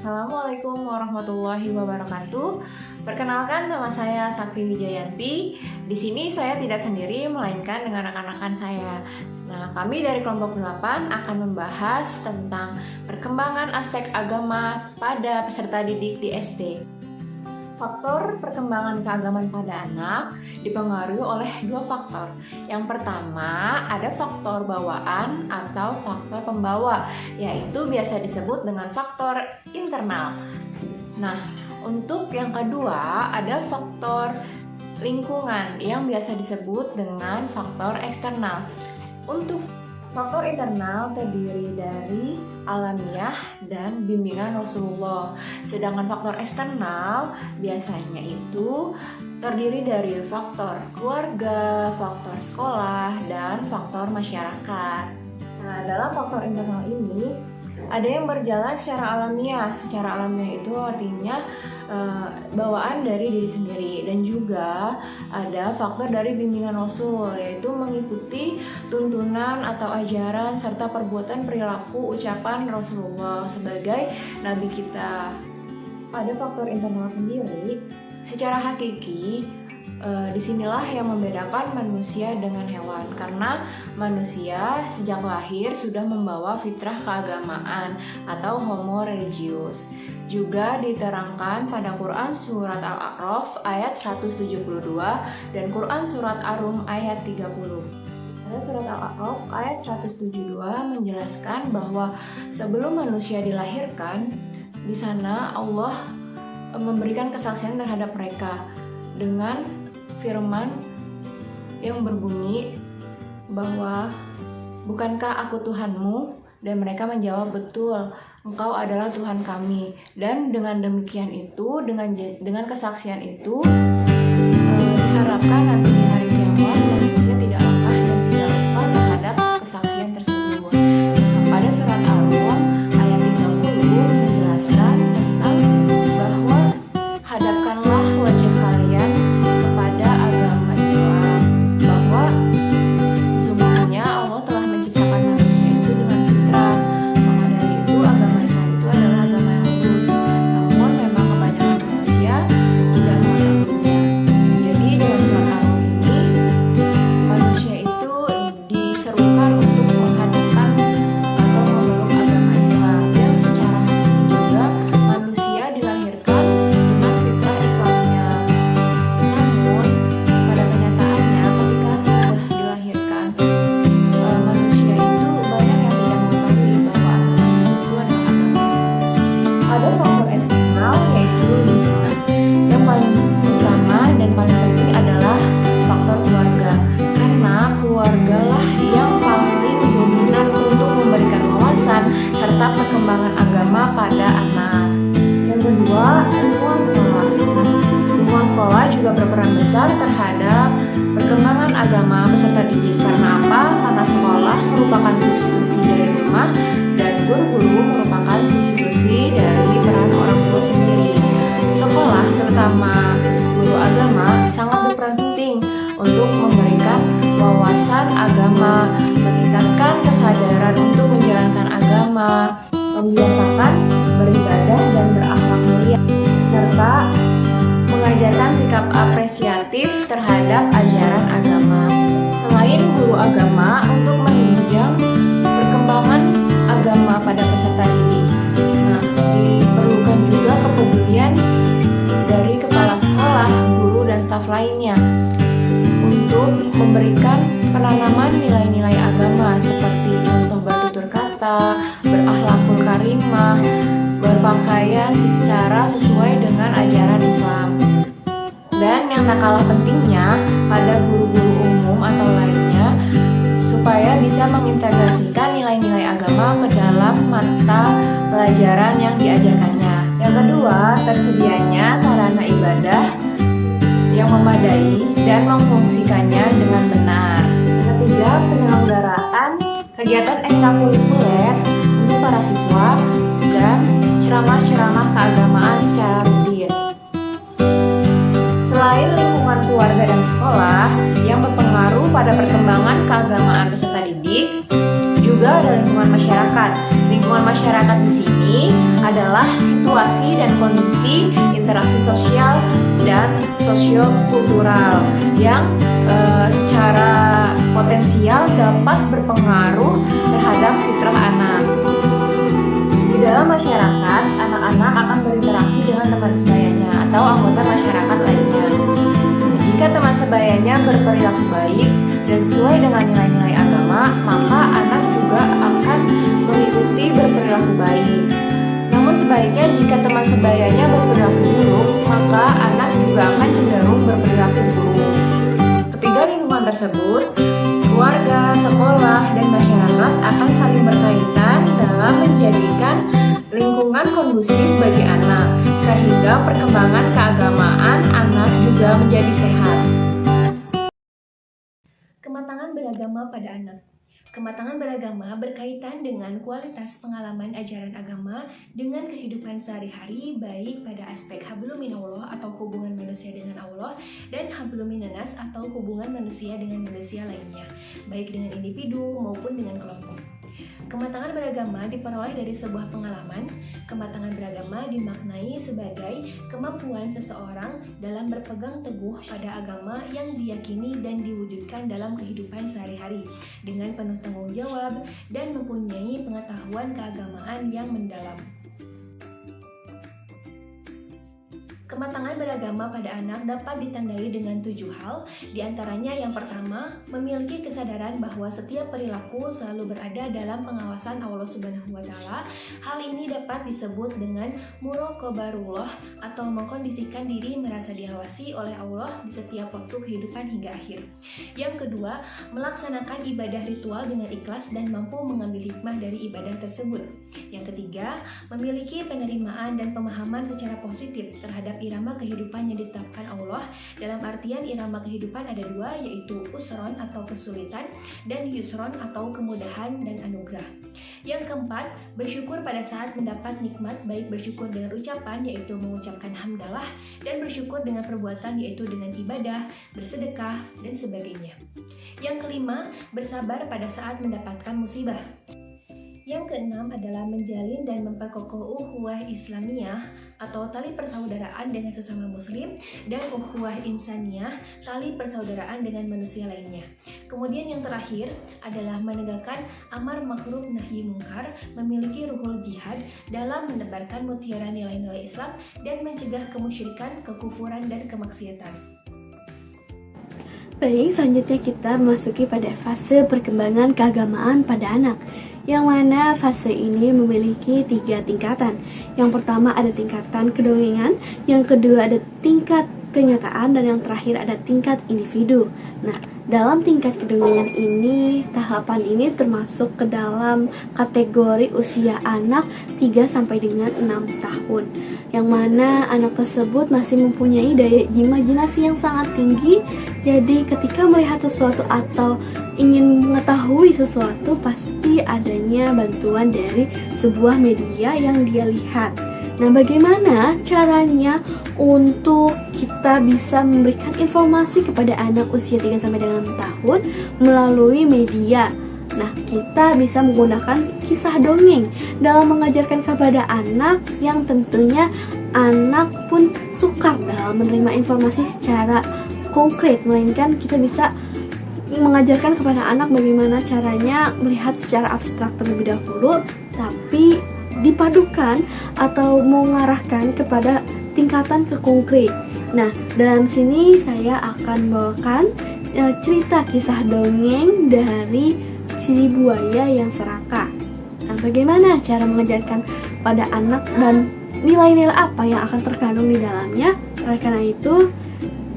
Assalamualaikum warahmatullahi wabarakatuh. Perkenalkan, nama saya Sakti Wijayanti. Di sini saya tidak sendiri, melainkan dengan rekan-rekan saya. Nah, kami dari kelompok 8 akan membahas tentang perkembangan aspek agama pada peserta didik di SD. Faktor perkembangan keagamaan pada anak dipengaruhi oleh dua faktor. Yang pertama, ada faktor bawaan atau faktor pembawa, yaitu biasa disebut dengan faktor internal. Nah, untuk yang kedua, ada faktor lingkungan yang biasa disebut dengan faktor eksternal. Untuk faktor internal terdiri dari alamiah dan bimbingan Rasulullah. Sedangkan faktor eksternal biasanya itu terdiri dari faktor keluarga, faktor sekolah, dan faktor masyarakat. Nah, dalam faktor internal ini ada yang berjalan secara alamiah. Secara alamiah itu artinya bawaan dari diri sendiri, dan juga ada faktor dari bimbingan Rasul, yaitu mengikuti tuntunan atau ajaran serta perbuatan, perilaku, ucapan Rasulullah sebagai nabi kita. Pada faktor internal sendiri, secara hakiki disinilah yang membedakan manusia dengan hewan, karena manusia sejak lahir sudah membawa fitrah keagamaan atau homo religius. Juga diterangkan pada Quran Surat Al-A'raf ayat 172 dan Quran Surat Ar-Rum ayat 30. Pada Surat Al-A'raf ayat 172 menjelaskan bahwa sebelum manusia dilahirkan, di sana Allah memberikan kesaksian terhadap mereka dengan firman yang berbunyi bahwa bukankah aku Tuhanmu? Dan mereka menjawab, betul, engkau adalah Tuhan kami. Dan dengan demikian itu, dengan kesaksian itu diharapkan nanti di hari kiamat manusia tidak lemah dan tidak lupa terhadap kesaksian tersebut. Nah, pada surat Al-Rum ayat 30 menjelaskan tentang bahwa hadapkanlah wajah kalian kepada agama Islam, bahwa sesungguhnya Allah telah menciptakan manusia itu dengan fitrah. Maka dari itu agama Islam itu adalah agama yang lurus. Namun memang kebanyakan manusia tidak mengetahuinya. Jadi dalam surat Al-Rum ini manusia itu diserukan untuk menghadapkan atau memeluk agama Islam, yang secara hakiki juga manusia dilahirkan dengan fitrah Islamnya. Namun pada kenyataannya ketika sudah dilahirkan, manusia itu banyak yang tidak mengetahui bahwa agama Islam itu adalah agama yang lurus. Ada faktor eksternal, yaitu lingkungan. Yang paling utama dan paling penting adalah faktor keluarga, karena keluargalah yang paling dominan untuk memberikan wawasan serta perkembangan agama pada anak. Yang kedua, lingkungan sekolah. Lingkungan sekolah juga berperan besar terhadap perkembangan agama peserta didik. Karena apa? Karena sekolah merupakan substitusi dari rumah, dan guru-guru merupakan substitusi dari peran orang tua sendiri. Sekolah, terutama guru agama, sangat berperan penting untuk memberikan wawasan agama, meningkatkan kesadaran untuk menjalankan agama, membiasakan beribadah dan berakhlak mulia, serta mengajarkan sikap apresiatif terhadap ajaran agama. Selain guru agama, untuk menunjang perkembangan agama pada peserta didik, nah, diperlukan juga kepedulian dari kepala sekolah, guru, dan staf lainnya untuk memberikan penanaman nilai-nilai agama seperti contoh bertutur kata, berakhlakul karimah, berpakaian secara sesuai dengan ajaran Islam. Dan yang tak kalah pentingnya pada guru-guru umum atau lainnya, supaya bisa mengintegrasikan nilai-nilai agama ke dalam mata pelajaran yang diajarkannya. Yang kedua, tersedianya sarana ibadah yang memadai dan memfungsikannya dengan benar. Yang ketiga, penyelenggaraan kegiatan ekstrakurikuler untuk para siswa dan ceramah-ceramah keagamaan secara rutin. Selain lingkungan keluarga dan sekolah yang berpengaruh pada perkembangan keagamaan peserta didik, juga juga ada lingkungan masyarakat. Lingkungan masyarakat di sini adalah situasi dan kondisi interaksi sosial dan sosiokultural yang secara potensial dapat berpengaruh terhadap fitrah anak. Di dalam masyarakat, anak-anak akan berinteraksi dengan teman sebayanya atau anggota masyarakat lainnya. Jika teman sebayanya berperilaku baik dan sesuai dengan nilai-nilai agama, maka anak juga akan mengikuti berperilaku baik. Namun sebaliknya jika teman sebayanya berperilaku buruk, maka anak juga akan cenderung berperilaku buruk. Ketiga lingkungan tersebut, keluarga, sekolah, dan masyarakat akan saling berkaitan dalam menjadikan lingkungan kondusif bagi anak, sehingga perkembangan keagamaan anak juga menjadi sehat. Kematangan beragama pada anak. Kematangan beragama berkaitan dengan kualitas pengalaman ajaran agama dengan kehidupan sehari-hari, baik pada aspek hablum minallah atau hubungan manusia dengan Allah, dan hablum minanas atau hubungan manusia dengan manusia lainnya, baik dengan individu maupun dengan kelompok. Kematangan beragama diperoleh dari sebuah pengalaman. Kematangan beragama dimaknai sebagai kemampuan seseorang dalam berpegang teguh pada agama yang diyakini dan diwujudkan dalam kehidupan sehari-hari dengan penuh tanggung jawab dan mempunyai pengetahuan keagamaan yang mendalam. Kematangan beragama pada anak dapat ditandai dengan 7 hal, diantaranya yang pertama, memiliki kesadaran bahwa setiap perilaku selalu berada dalam pengawasan Allah Subhanahu wa Ta'ala. Hal ini dapat disebut dengan muraqabarullah atau mengkondisikan diri merasa diawasi oleh Allah di setiap waktu kehidupan hingga akhir. Yang kedua, melaksanakan ibadah ritual dengan ikhlas dan mampu mengambil hikmah dari ibadah tersebut. Yang ketiga, memiliki penerimaan dan pemahaman secara positif terhadap irama kehidupan yang ditetapkan Allah. Dalam artian irama kehidupan ada 2, yaitu usron atau kesulitan dan yusron atau kemudahan dan anugerah. Yang keempat, bersyukur pada saat mendapat nikmat, baik bersyukur dengan ucapan yaitu mengucapkan hamdalah, dan bersyukur dengan perbuatan yaitu dengan ibadah, bersedekah, dan sebagainya. Yang kelima, bersabar pada saat mendapatkan musibah. Yang keenam adalah menjalin dan memperkokoh ukhuwah Islamiyah atau tali persaudaraan dengan sesama muslim, dan ukhuwah insaniyah, tali persaudaraan dengan manusia lainnya. Kemudian yang terakhir adalah menegakkan amar ma'ruf nahi mungkar, memiliki ruhul jihad dalam menebarkan mutiara nilai-nilai Islam dan mencegah kemusyrikan, kekufuran, dan kemaksiatan. Baik, selanjutnya kita memasuki pada fase perkembangan keagamaan pada anak, yang mana fase ini memiliki 3 tingkatan. Yang pertama ada tingkatan kedongengan, yang kedua ada tingkat kenyataan, dan yang terakhir ada tingkat individu. Nah, dalam tingkat kedongengan ini, tahapan ini termasuk ke dalam kategori usia anak 3 sampai dengan 6 tahun. Yang mana anak tersebut masih mempunyai daya imajinasi yang sangat tinggi. Jadi ketika melihat sesuatu atau ingin mengetahui sesuatu, pasti adanya bantuan dari sebuah media yang dia lihat. Nah, bagaimana caranya untuk kita bisa memberikan informasi kepada anak usia 3 sampai dengan 6 tahun melalui media? Nah, kita bisa menggunakan kisah dongeng dalam mengajarkan kepada anak, yang tentunya anak pun suka dalam menerima informasi secara konkret, melainkan kita bisa mengajarkan kepada anak bagaimana caranya melihat secara abstrak terlebih dahulu, tapi dipadukan atau mengarahkan kepada tingkatan ke konkret. Nah, dalam sini saya akan bawakan cerita kisah dongeng dari si buaya yang serakah. Nah, bagaimana cara mengajarkan pada anak dan nilai-nilai apa yang akan terkandung di dalamnya? Oleh karena itu,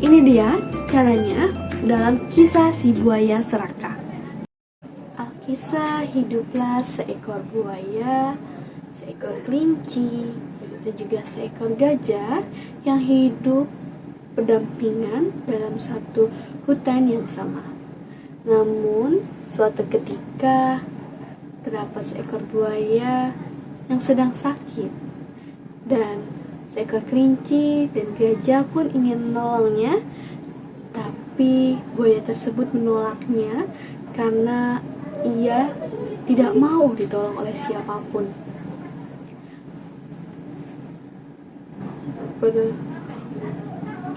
ini dia caranya dalam kisah si buaya serakah. Alkisah, hiduplah seekor buaya, seekor kelinci, dan juga seekor gajah yang hidup berdampingan dalam satu hutan yang sama. Namun, suatu ketika terdapat seekor buaya yang sedang sakit, dan seekor kelinci dan gajah pun ingin menolongnya, tapi buaya tersebut menolaknya karena ia tidak mau ditolong oleh siapapun.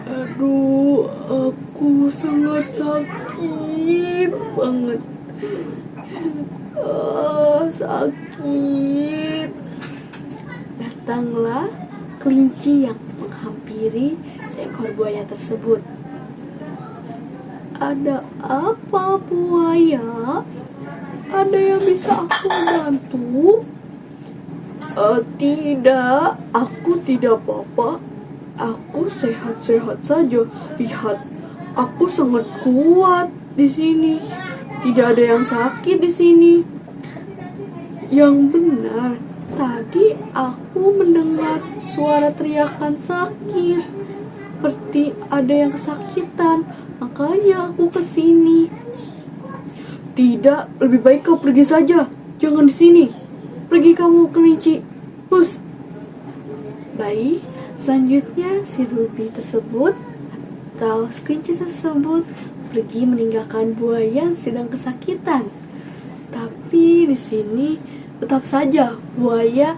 Aduh, aku sangat sakit banget. Sakit. Datanglah kelinci yang menghampiri seekor buaya tersebut. Ada apa, buaya? Ada yang bisa aku bantu? Tidak, aku tidak apa-apa. Aku sehat-sehat saja. Lihat, aku sangat kuat di sini. Tidak ada yang sakit di sini. Yang benar, tadi aku mendengar suara teriakan sakit, seperti ada yang kesakitan. Makanya aku kesini. Tidak, lebih baik kau pergi saja. Jangan di sini. Pergi kamu, kelinci. Hus. Baik, selanjutnya si Ruby tersebut atau kelinci tersebut pergi meninggalkan buaya yang sedang kesakitan. Tapi di sini tetap saja buaya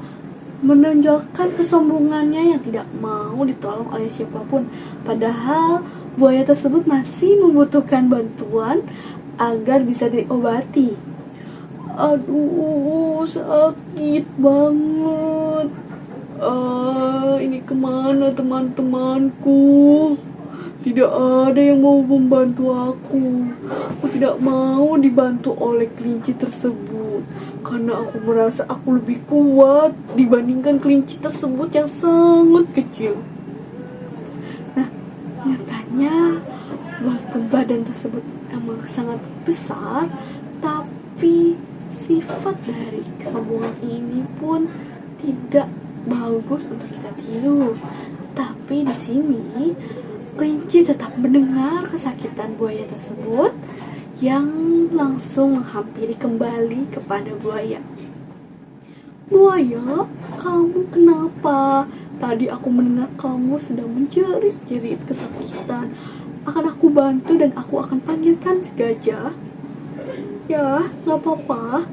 menonjolkan kesombongannya yang tidak mau ditolong oleh siapapun. Padahal buaya tersebut masih membutuhkan bantuan agar bisa diobati. Aduh, sakit banget. Ini kemana teman-temanku? Tidak ada yang mau membantu aku. Aku tidak mau dibantu oleh kelinci tersebut karena aku merasa aku lebih kuat dibandingkan kelinci tersebut yang sangat kecil. Nah, nyatanya walaupun badan tersebut emang sangat besar, tapi sifat dari kesombongan ini pun tidak bagus untuk kita tiru. Tapi di sini kelinci tetap mendengar kesakitan buaya tersebut yang langsung menghampiri kembali kepada buaya. Buaya, kamu kenapa? Tadi aku mendengar kamu sedang menjerit-jerit kesakitan. Akan aku bantu dan aku akan panggilkan si gajah. Ya, gak apa-apa.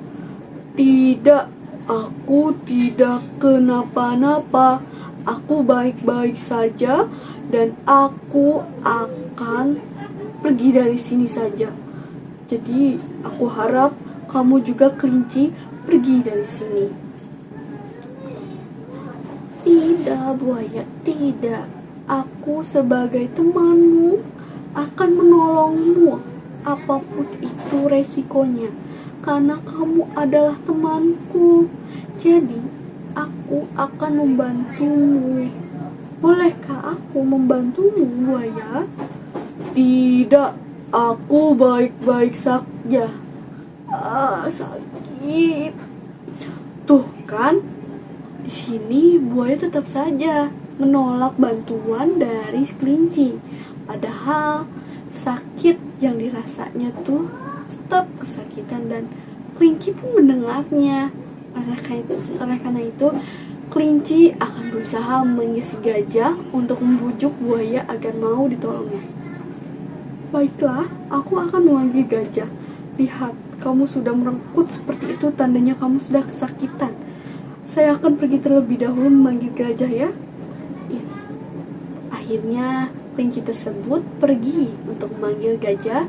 Tidak, aku tidak kenapa-napa. Aku baik-baik saja dan aku akan pergi dari sini saja. Jadi, aku harap kamu juga kelinci pergi dari sini. Tidak, buaya, tidak. Aku sebagai temanmu akan menolongmu apapun itu resikonya. Karena kamu adalah temanku. Jadi, aku akan membantumu. Bolehkah aku membantumu, buaya? Tidak, aku baik-baik saja. Sakit. Tuh kan, di sini buaya tetap saja menolak bantuan dari kelinci. Padahal sakit yang dirasanya tuh tetap kesakitan dan kelinci pun mendengarnya. Oleh karena itu, kelinci akan berusaha mengisi gajah untuk membujuk buaya agar mau ditolongnya. Baiklah, aku akan memanggil gajah. Lihat, kamu sudah merengkut seperti itu, tandanya kamu sudah kesakitan. Saya akan pergi terlebih dahulu memanggil gajah ya. Akhirnya kelinci tersebut pergi untuk memanggil gajah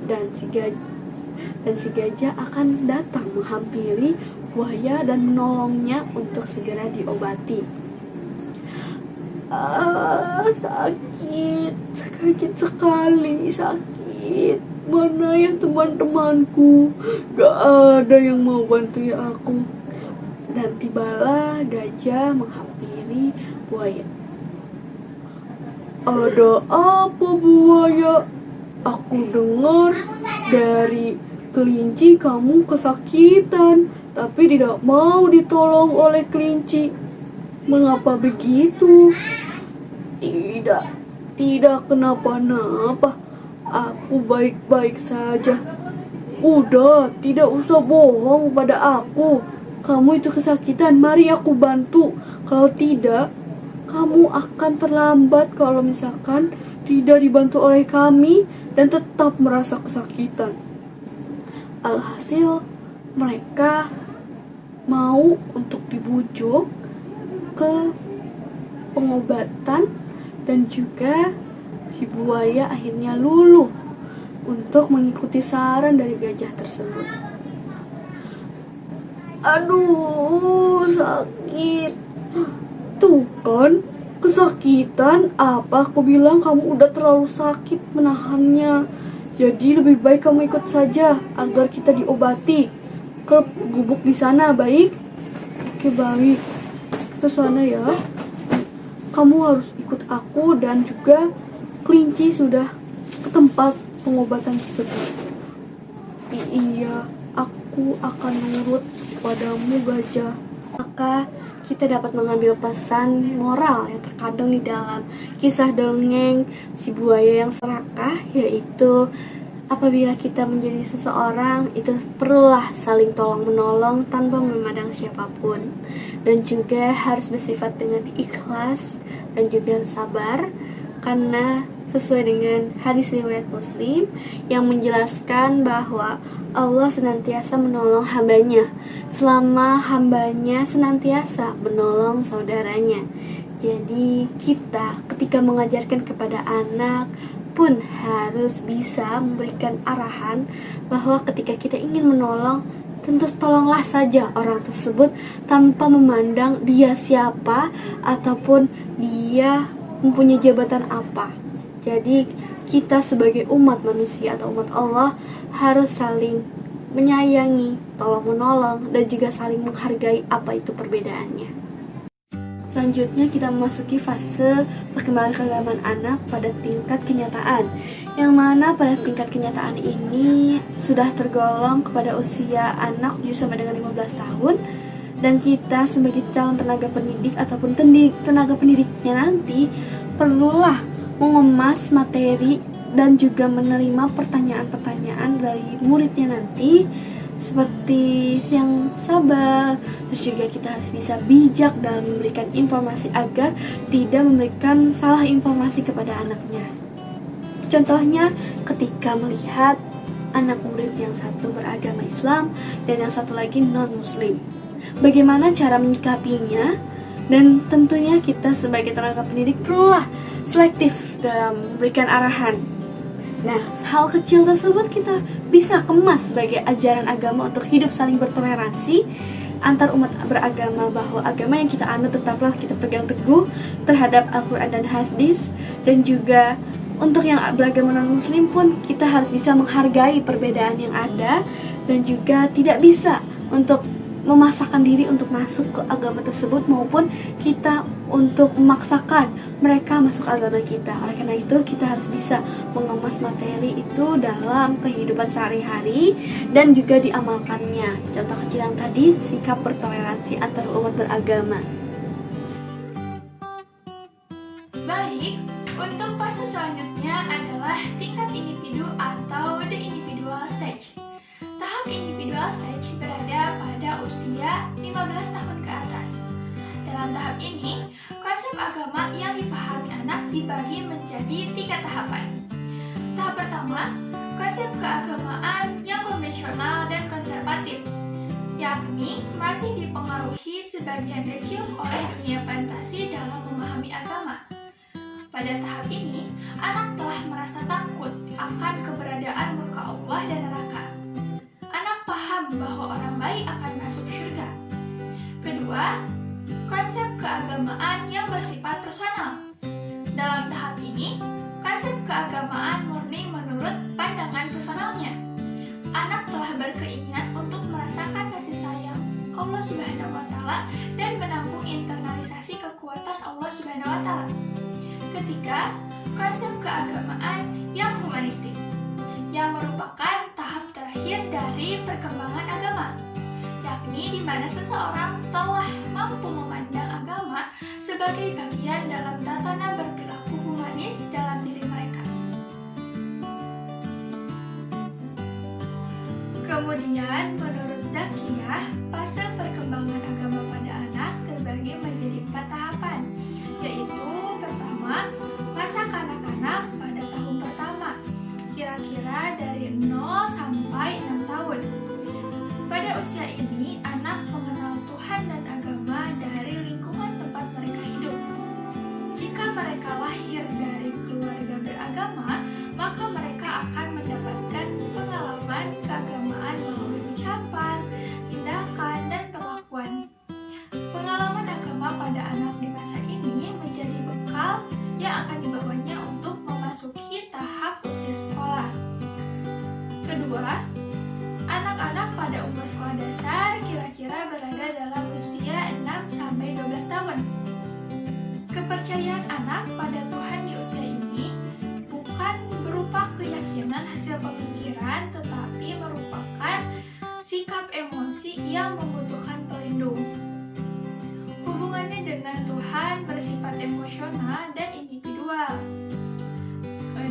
dan si gajah akan datang menghampiri buaya dan menolongnya untuk segera diobati. Sakit sekali, sakit. Mana ya teman-temanku? Gak ada yang mau bantu ya aku. Dan tibalah gajah menghampiri buaya. Ada apa, buaya? Aku dengar dari kelinci kamu kesakitan, tapi tidak mau ditolong oleh kelinci. Mengapa begitu? Tidak kenapa-napa. Aku baik-baik saja. Udah, tidak usah bohong pada aku. Kamu itu kesakitan, mari aku bantu. Kalau tidak, kamu akan terlambat kalau misalkan tidak dibantu oleh kami dan tetap merasa kesakitan. Alhasil mereka mau untuk dibujuk ke pengobatan, dan juga si buaya akhirnya luluh untuk mengikuti saran dari gajah tersebut. Aduh, sakit. Tuh kan, kesakitan. Apa aku bilang, kamu udah terlalu sakit menahannya. Jadi lebih baik kamu ikut saja agar kita diobati ke gubuk di sana, baik? Oke, baik. Ke sana ya. Kamu harus ikut aku, dan juga kelinci sudah ke tempat pengobatan tersebut. Iya, aku akan nurut padamu, gajah. Maka kita dapat mengambil pesan moral yang terkandung di dalam kisah dongeng si buaya yang serakah, yaitu apabila kita menjadi seseorang, itu perlulah saling tolong-menolong tanpa memandang siapapun, dan juga harus bersifat dengan ikhlas dan juga sabar, karena sesuai dengan hadis riwayat Muslim yang menjelaskan bahwa Allah senantiasa menolong hambanya selama hambanya senantiasa menolong saudaranya. Jadi kita ketika mengajarkan kepada anak pun harus bisa memberikan arahan bahwa ketika kita ingin menolong, tentu tolonglah saja orang tersebut tanpa memandang dia siapa ataupun dia mempunyai jabatan apa. Jadi kita sebagai umat manusia atau umat Allah harus saling menyayangi, tolong menolong, dan juga saling menghargai apa itu perbedaannya. Selanjutnya kita memasuki fase perkembangan keagamaan anak pada tingkat kenyataan, yang mana pada tingkat kenyataan ini sudah tergolong kepada usia anak 7 sampai dengan 15 tahun, dan kita sebagai calon tenaga pendidik ataupun tenaga pendidiknya nanti perlulah mengemas materi dan juga menerima pertanyaan-pertanyaan dari muridnya nanti, seperti yang sabar. Terus juga kita harus bisa bijak dalam memberikan informasi agar tidak memberikan salah informasi kepada anaknya. Contohnya ketika melihat anak murid yang satu beragama Islam dan yang satu lagi non-muslim, bagaimana cara menyikapinya, dan tentunya kita sebagai tenaga pendidik perlulah selektif dalam memberikan arahan. Nah, hal kecil tersebut kita bisa kemas sebagai ajaran agama untuk hidup saling bertoleransi antar umat beragama, bahwa agama yang kita anut tetaplah kita pegang teguh terhadap Al-Quran dan hadis, dan juga untuk yang beragama non-muslim pun kita harus bisa menghargai perbedaan yang ada, dan juga tidak bisa untuk memaksakan diri untuk masuk ke agama tersebut, maupun kita untuk memaksakan mereka masuk agama kita. Oleh karena itu kita harus bisa mengemas materi itu dalam kehidupan sehari-hari dan juga diamalkannya. Contoh kecil yang tadi, sikap bertoleransi antar umat beragama. Baik, untuk fase selanjutnya adalah tingkat individu atau the individual stage. Tahap individual stage berada pada usia 15 tahun ke atas. Dalam tahap ini, konsep agama yang dipahami anak dibagi menjadi 3 tahapan. Tahap pertama, konsep keagamaan yang konvensional dan konservatif, yakni masih dipengaruhi sebagian kecil oleh dunia fantasi dalam memahami agama. Pada tahap ini, anak telah merasa takut akan keberadaan murka Allah dan neraka. Anak paham bahwa orang baik akan masuk surga. Kedua, konsep keagamaan yang bersifat personal. Dalam tahap ini, konsep keagamaan murni menurut pandangan personalnya. Anak telah berkeinginan untuk merasakan kasih sayang Allah Subhanahu wa Ta'ala dan menampung internalisasi kekuatan Allah Subhanahu wa Ta'ala. Ketiga, konsep keagamaan yang humanistik, yang merupakan tahap terakhir dari perkembangan agama, yakni di mana seseorang telah mampu memandang agama sebagai bagian dalam tatanan berperilaku humanis dalam diri mereka. Kemudian, menurut Zakiyah, fase perkembangan agama pada anak terbagi menjadi 4 tahapan, yaitu pertama, masa kanak-kanak pada tahun pertama, kira-kira dari 0 sampai 6 tahun. usia ini, anak mengenal Tuhan dan agama dari lingkungan tempat mereka hidup. Jika mereka lahir dari keluarga beragama, maka mereka akan mendapatkan pengalaman keagamaan melalui ucapan, tindakan, dan perlakuan. Pengalaman agama pada anak di masa ini menjadi bekal yang akan dibawanya untuk memasuki tahap usia sekolah. Kedua, anak-anak pada umur sekolah dasar kira-kira berada dalam usia 6-12 tahun. Kepercayaan anak pada Tuhan di usia ini bukan berupa keyakinan hasil pemikiran, tetapi merupakan sikap emosi yang membutuhkan pelindung. Hubungannya dengan Tuhan bersifat emosional dan individual.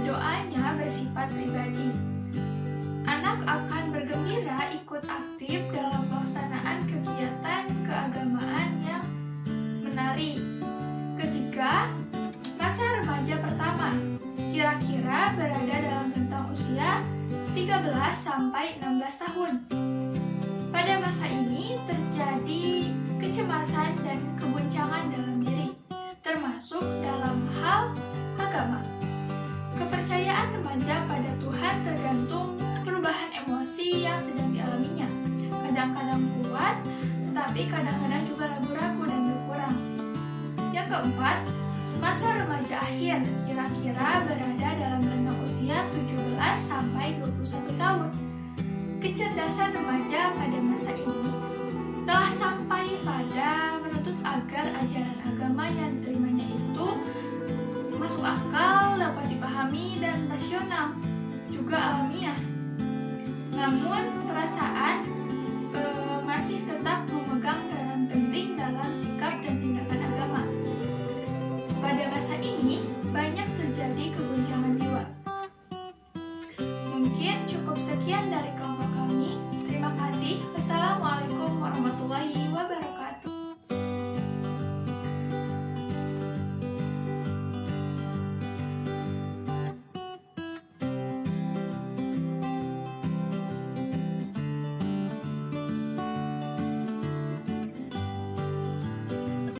Doanya bersifat pribadi. Anak akan bergembira ikut aktif dalam pelaksanaan kegiatan keagamaan yang menarik. Ketiga, masa remaja pertama kira-kira berada dalam rentang usia 13-16 tahun. Pada masa ini terjadi kecemasan dan keguncangan dalam diri, termasuk dalam hal agama. Kepercayaan remaja pada Tuhan tergantung perubahan emosi yang sedang dialaminya. Kadang-kadang kuat, tetapi kadang-kadang juga ragu-ragu dan berkurang. Yang keempat, masa remaja akhir kira-kira berada dalam rentang usia 17-21 tahun. Kecerdasan remaja pada masa ini telah sampai pada menuntut agar ajaran agama yang diterimanya itu masuk akal, dapat dipahami, dan rasional, juga alamiah. Namun, perasaan masih tetap memegang peran penting dalam sikap dan tindakan agama. Pada masa ini, banyak terjadi keguncangan